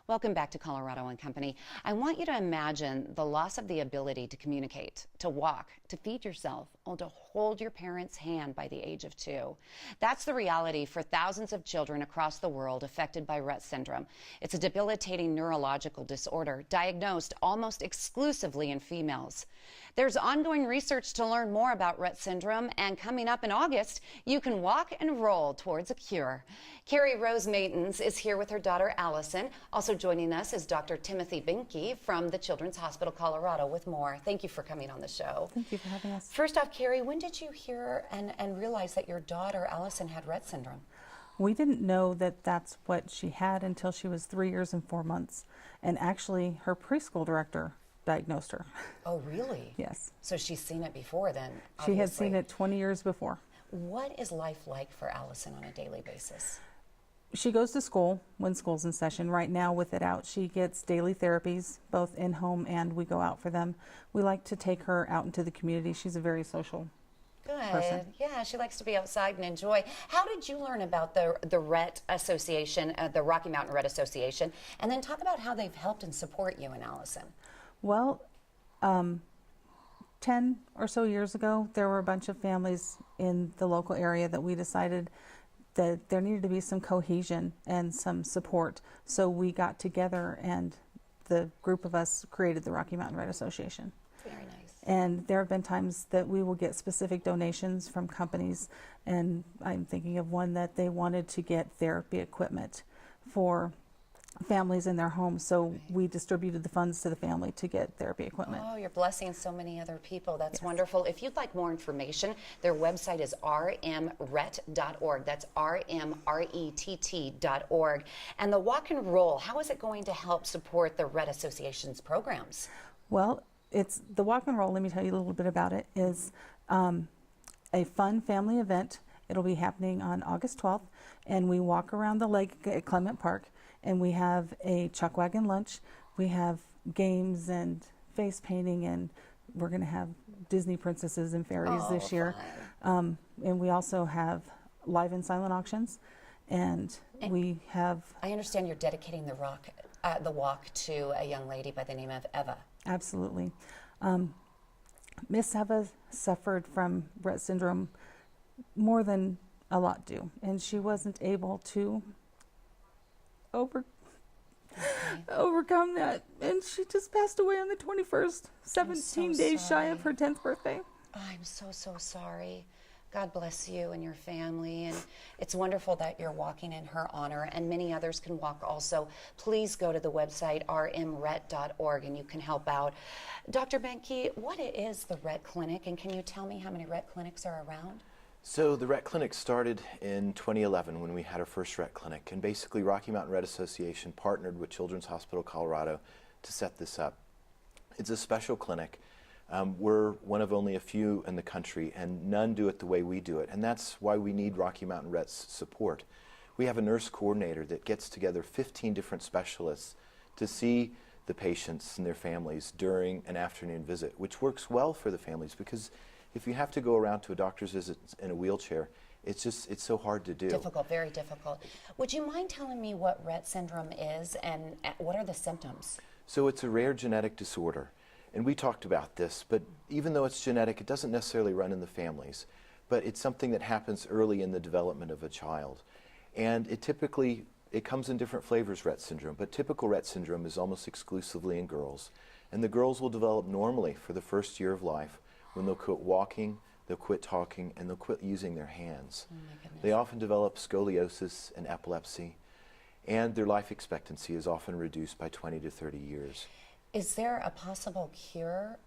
Welcome back to Colorado and Company. I want you to imagine the loss of the ability to communicate, to walk, to feed yourself, or to hold your parent's hand by the age of 2. That's the reality for thousands of children across the world affected by Rett syndrome. It's a debilitating neurological disorder diagnosed almost exclusively in females. There's ongoing research to learn more about Rett syndrome, and coming up in August, you can walk and roll towards a cure. Carrie Rose Maitens is here with her daughter Allison. Also joining us is Dr. Timothy Binke from the Children's Hospital Colorado with more. Thank you for coming on the show. Thank you for having us. First off, Carrie, when did you hear and realize that your daughter Allison had Rett syndrome? We didn't know that that's what she had until she was 3 years and 4 months. And actually, her preschool director diagnosed her. Oh, really? Yes. So she's seen it before then, obviously. She had seen it 20 years before. What is life like for Allison on a daily basis? She goes to school when school's in session. Right now, with it out, she gets daily therapies, both in-home and we go out for them. We like to take her out into the community. She's a very social person. Yeah, she likes to be outside and enjoy. How did you learn about the Rett Association, the Rocky Mountain Rett Association? And then talk about how they've helped and support you and Allison. Well, 10 or so years ago, there were a bunch of families in the local area that we decided that there needed to be some cohesion and some support. So we got together and the group of us created the Rocky Mountain Rett Association. Very nice. And there have been times that we will get specific donations from companies, and I'm thinking of one that they wanted to get therapy equipment for families in their homes, so we distributed the funds to the family to get therapy equipment. Oh, you're blessing so many other people. That's yes. Wonderful. If you'd like more information, their website is rmrett.org. That's rmrett.org. And the walk and roll, how is it going to help support the Rett Association's programs? Well, it's the walk and roll, let me tell you a little bit about it, is a fun family event. It'll be happening on August 12th, and we walk around the lake at Clement Park. And we have a chuck wagon lunch. We have games and face painting, and we're going to have Disney princesses and fairies this year. And we also have live and silent auctions, and we have. I understand you're dedicating the walk to a young lady by the name of Eva. Absolutely. Miss Eva suffered from Rett syndrome more than a lot do, and she wasn't able to overcome that, and she just passed away on the 21st, 17 days shy of her 10th birthday. I'm so sorry. God bless you and your family, and it's wonderful that you're walking in her honor, and many others can walk also. Please go to the website rmrett.org and you can help out. Dr. Binke, what is the Rett Clinic, and can you tell me how many Rett clinics are around? So the Rett Clinic started in 2011 when we had our first Rett Clinic, and basically Rocky Mountain Rett Association partnered with Children's Hospital Colorado to set this up. It's a special clinic. We're one of only a few in the country, and none do it the way we do it, and that's why we need Rocky Mountain Rett's support. We have a nurse coordinator that gets together 15 different specialists to see the patients and their families during an afternoon visit, which works well for the families because if you have to go around to a doctor's visit in a wheelchair, it's so hard to do. Difficult, very difficult. Would you mind telling me what Rett syndrome is and what are the symptoms? So it's a rare genetic disorder, and we talked about this, but even though it's genetic, it doesn't necessarily run in the families, but it's something that happens early in the development of a child. And it comes in different flavors, Rett syndrome, but typical Rett syndrome is almost exclusively in girls. And the girls will develop normally for the first year of life, when they'll quit walking, they'll quit talking, and they'll quit using their hands. Oh my goodness. They often develop scoliosis and epilepsy, and their life expectancy is often reduced by 20 to 30 years. Is there a possible cure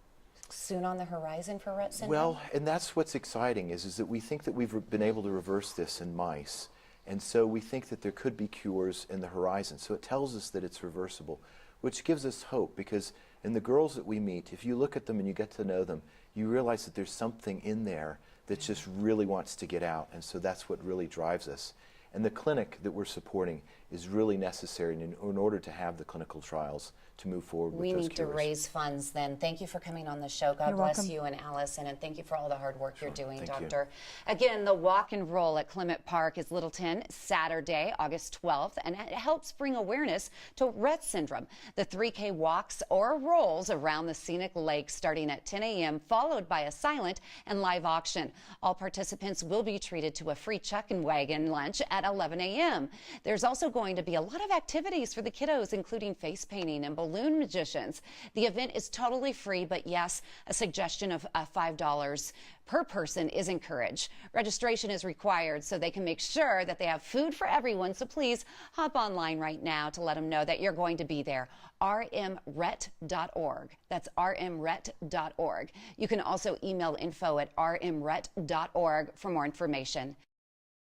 soon on the horizon for Rett syndrome? Well, and that's what's exciting is that we think that we've been able to reverse this in mice, and so we think that there could be cures in the horizon. So it tells us that it's reversible, which gives us hope because in the girls that we meet, if you look at them and you get to know them, you realize that there's something in there that just really wants to get out, and so that's what really drives us. And the clinic that we're supporting is really necessary in order to have the clinical trials to move forward with We those need cures. to raise funds then. Thank you for coming on the show. God You're bless welcome. you and Allison, and thank you for all the hard work you're doing, Thank you. Doctor. Again, the walk and roll at Clement Park is Littleton, Saturday, August 12th, and it helps bring awareness to Rett Syndrome. The 3K walks or rolls around the scenic lake starting at 10 a.m., followed by a silent and live auction. All participants will be treated to a free chicken wagon lunch at 11 a.m. There's also going to be a lot of activities for the kiddos, including face painting and balloon magicians. The event is totally free, but yes, a suggestion of $5 per person is encouraged. Registration is required so they can make sure that they have food for everyone. So please hop online right now to let them know that you're going to be there. rmret.org. That's rmret.org. You can also email info@rmret.org for more information.